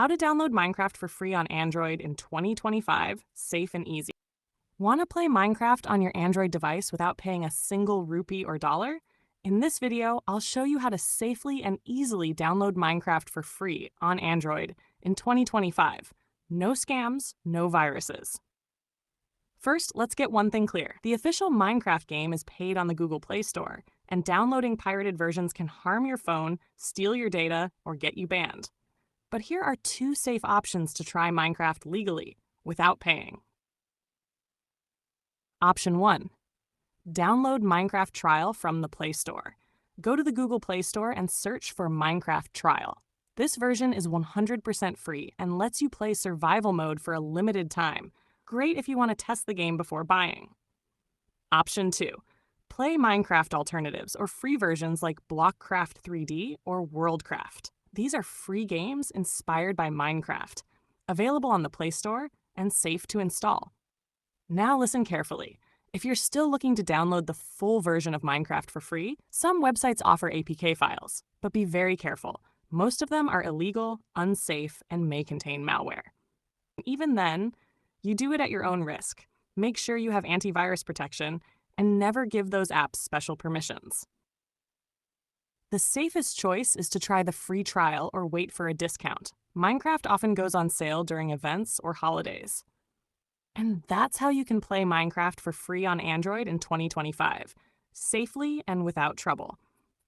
How to download Minecraft for free on Android in 2025, safe and easy. Want to play Minecraft on your Android device without paying a single rupee or dollar? In this video, I'll show you how to safely and easily download Minecraft for free on Android in 2025. No scams, no viruses. First, let's get one thing clear. The official Minecraft game is paid on the Google Play Store, and downloading pirated versions can harm your phone, steal your data, or get you banned. But here are two safe options to try Minecraft legally, without paying. Option 1. Download Minecraft Trial from the Play Store. Go to the Google Play Store and search for Minecraft Trial. This version is 100% free and lets you play survival mode for a limited time. Great if you want to test the game before buying. Option 2. Play Minecraft alternatives or free versions like Blockcraft 3D or Worldcraft. These are free games inspired by Minecraft, available on the Play Store and safe to install. Now listen carefully. If you're still looking to download the full version of Minecraft for free, some websites offer APK files, but be very careful. Most of them are illegal, unsafe, and may contain malware. Even then, you do it at your own risk. Make sure you have antivirus protection and never give those apps special permissions. The safest choice is to try the free trial or wait for a discount. Minecraft often goes on sale during events or holidays. And that's how you can play Minecraft for free on Android in 2025, safely and without trouble.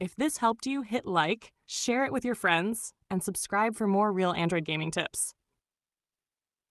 If this helped you, hit like, share it with your friends, and subscribe for more real Android gaming tips.